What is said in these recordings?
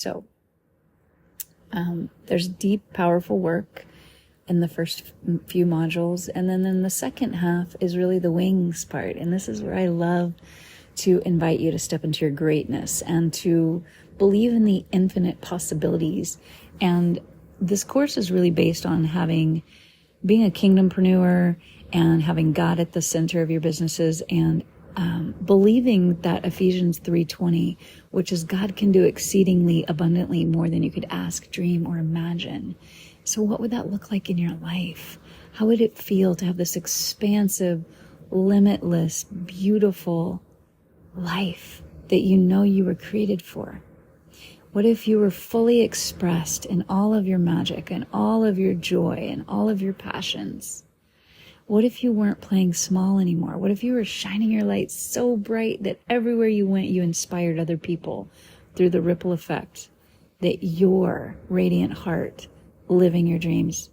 So there's deep, powerful work in the first few modules. And then in the second half is really the wings part. And this is where I love to invite you to step into your greatness and to believe in the infinite possibilities. And this course is really based on being a kingdompreneur and having God at the center of your businesses, and believing that Ephesians 3:20, which is God can do exceedingly abundantly more than you could ask, dream, or imagine. So what would that look like in your life? How would it feel to have this expansive, limitless, beautiful life that you know you were created for? What if you were fully expressed in all of your magic and all of your joy and all of your passions? What if you weren't playing small anymore? What if you were shining your light so bright that everywhere you went, you inspired other people through the ripple effect, that your radiant heart, living your dreams,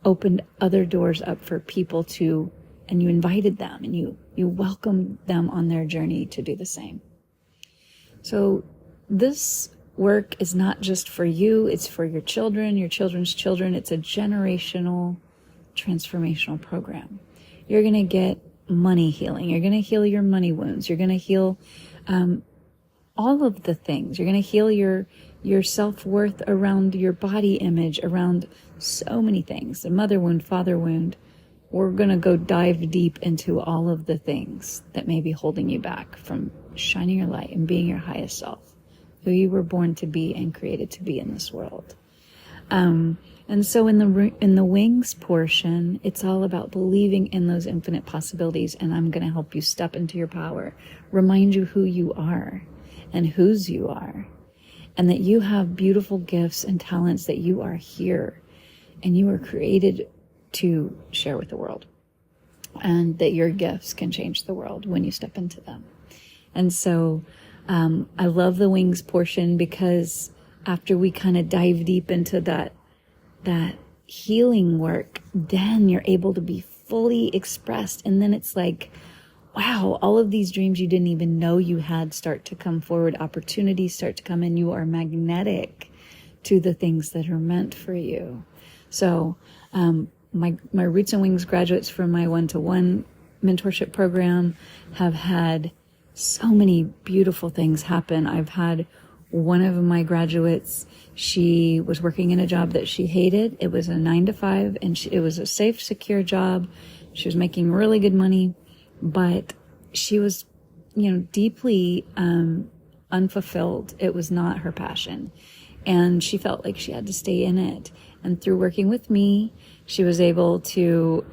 opened other doors up for people to, and you invited them and you welcomed them on their journey to do the same. So this work is not just for you, it's for your children, your children's children. It's a generational, transformational program. You're going to get money healing. You're going to heal your money wounds. You're going to heal all of the things. You're going to heal your self-worth around your body image, around so many things, the mother wound, father wound. We're going to go dive deep into all of the things that may be holding you back from shining your light and being your highest self, who you were born to be and created to be in this world. And so in the wings portion, it's all about believing in those infinite possibilities. And I'm going to help you step into your power, remind you who you are and whose you are, and that you have beautiful gifts and talents, that you are here and you were created to share with the world, and that your gifts can change the world when you step into them. And so I love the wings portion, because after we kind of dive deep into that healing work, then you're able to be fully expressed. And then it's like, wow, all of these dreams you didn't even know you had start to come forward. Opportunities start to come in. You are magnetic to the things that are meant for you. So my Roots and Wings graduates from my one-to-one mentorship program have had so many beautiful things happen. I've had one of my graduates, she was working in a job that she hated. It was a 9-to-5, and it was a safe, secure job. She was making really good money, but she was, deeply unfulfilled. It was not her passion, and she felt like she had to stay in it. And through working with me, she was able to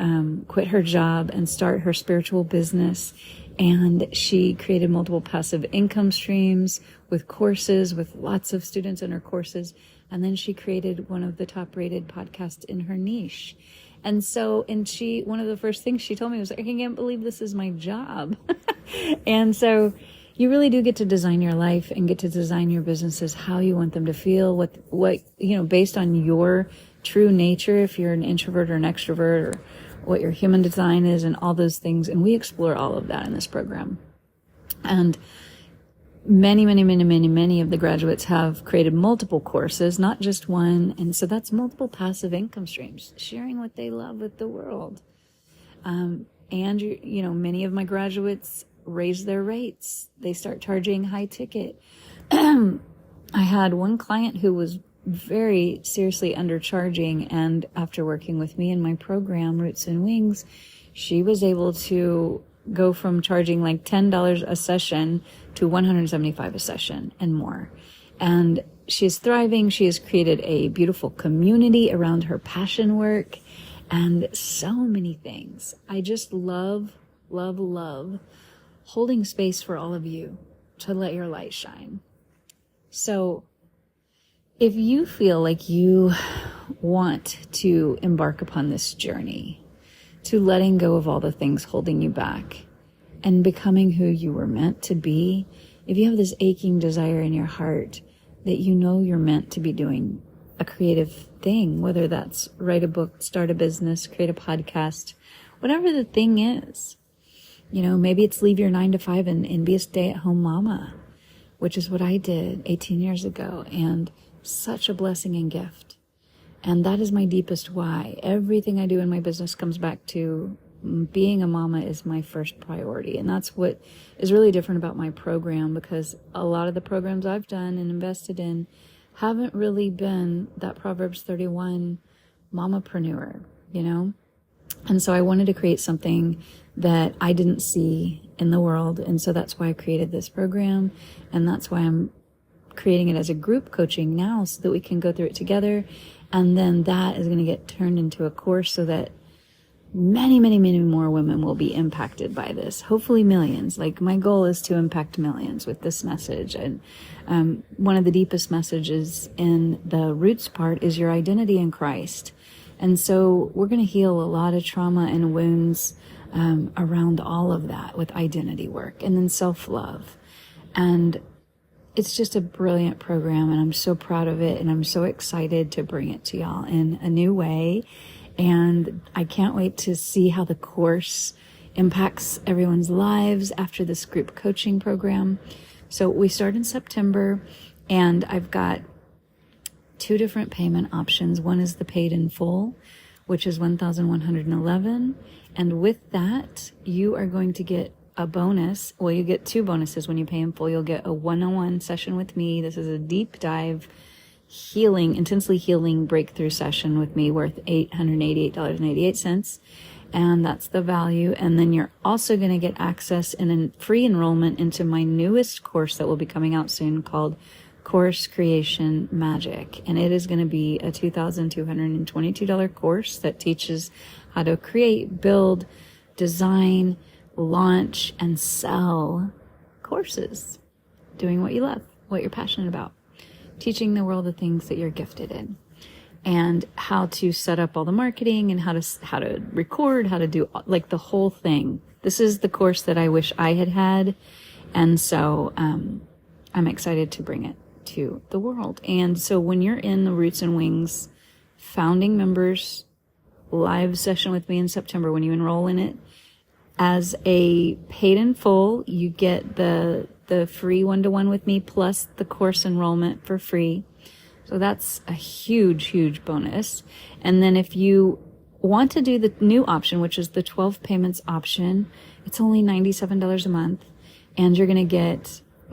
quit her job and start her spiritual business. And she created multiple passive income streams with courses, with lots of students in her courses. And then she created one of the top rated podcasts in her niche. And so, one of the first things she told me was, I can't believe this is my job. And so you really do get to design your life and get to design your businesses how you want them to feel, what based on your true nature, if you're an introvert or an extrovert, or what your human design is, and all those things. And we explore all of that in this program. And many of the graduates have created multiple courses, not just one. And so that's multiple passive income streams, sharing what they love with the world. And many of my graduates raise their rates. They start charging high ticket. I had one client who was very seriously undercharging, and after working with me in my program, Roots and Wings, she was able to go from charging like $10 a session to $175 a session and more. And she is thriving. She has created a beautiful community around her passion work and so many things. I just love holding space for all of you to let your light shine. So if you feel like you want to embark upon this journey to letting go of all the things holding you back and becoming who you were meant to be, if you have this aching desire in your heart that you know you're meant to be doing a creative thing, whether that's write a book, start a business, create a podcast, whatever the thing is, maybe it's leave your 9-to-5 and be a stay-at-home mama. which is what I did 18 years ago, and such a blessing and gift. And that is my deepest why. Everything I do in my business comes back to being a mama is my first priority. And that's what is really different about my program, because a lot of the programs I've done and invested in haven't really been that Proverbs 31 mamapreneur, you know? And so I wanted to create something that I didn't see in the world. And so that's why I created this program. And that's why I'm creating it as a group coaching now, so that we can go through it together. And then that is going to get turned into a course so that many, many, many more women will be impacted by this. Hopefully millions. Like, my goal is to impact millions with this message. And one of the deepest messages in the roots part is your identity in Christ. And so we're going to heal a lot of trauma and wounds around all of that with identity work, and then self-love. And it's just a brilliant program, and I'm so proud of it, and I'm so excited to bring it to y'all in a new way. And I can't wait to see how the course impacts everyone's lives after this group coaching program. So we start in September, and I've got 2 different payment options. One is the paid in full, which is $1,111. And with that, you are going to get a bonus. Well, you get 2 bonuses when you pay in full. You'll get a one-on-one session with me. This is a deep dive intensely healing breakthrough session with me worth $888.88. And that's the value. And then you're also going to get access and a free enrollment into my newest course that will be coming out soon, called Course Creation Magic. And it is going to be a $2,222 course that teaches how to create, build, design, launch, and sell courses, doing what you love, what you're passionate about, teaching the world the things that you're gifted in, and how to set up all the marketing, and how to record, how to do like the whole thing. This is the course that I wish I had had. And so I'm excited to bring it to the world. And so when you're in the Roots and Wings founding members live session with me in September, when you enroll in it as a paid in full, you get the free one-to-one with me plus the course enrollment for free. So that's a huge, huge bonus. And then if you want to do the new option, which is the 12 payments option, it's only $97 a month. And you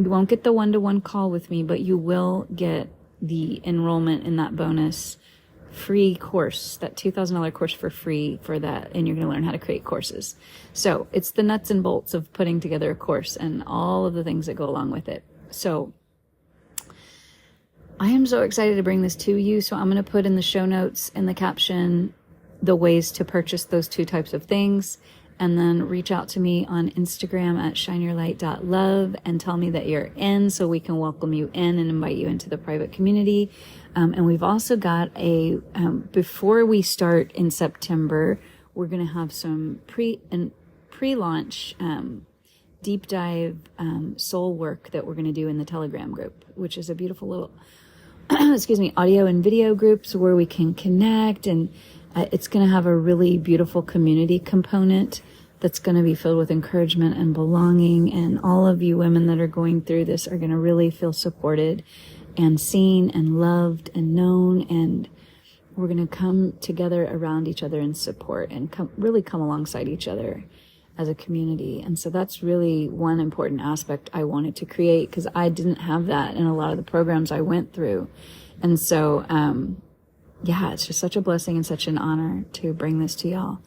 won't get the one-to-one call with me, but you will get the enrollment in that bonus free course, that $2,000 course for free for that. And you're going to learn how to create courses. So it's the nuts and bolts of putting together a course and all of the things that go along with it. So I am so excited to bring this to you. So I'm going to put in the show notes, in the caption, the ways to purchase those 2 types of things. And then reach out to me on Instagram at shineyourlight.love and tell me that you're in, so we can welcome you in and invite you into the private community. And we've also got before we start in September, we're going to have some pre-launch deep dive soul work that we're going to do in the Telegram group, which is a beautiful little, audio and video groups where we can connect. And it's going to have a really beautiful community component that's going to be filled with encouragement and belonging. And all of you women that are going through this are going to really feel supported and seen and loved and known. And we're going to come together around each other in support and really come alongside each other as a community. And so that's really one important aspect I wanted to create, because I didn't have that in a lot of the programs I went through. And so, it's just such a blessing and such an honor to bring this to y'all.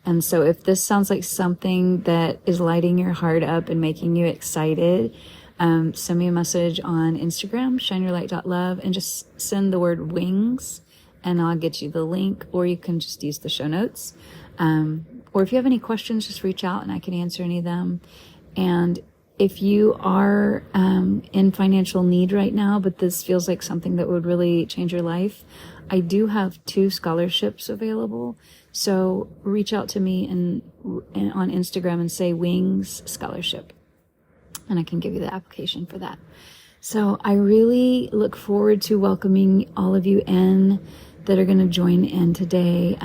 And so if this sounds like something that is lighting your heart up and making you excited, send me a message on Instagram, shineyourlight.love, and just send the word wings and I'll get you the link, or you can just use the show notes. Or if you have any questions, just reach out and I can answer any of them. And if you are in financial need right now, but this feels like something that would really change your life, I do have 2 scholarships available. So reach out to me and on Instagram and say Wings Scholarship, and I can give you the application for that. So I really look forward to welcoming all of you in that are going to join in today.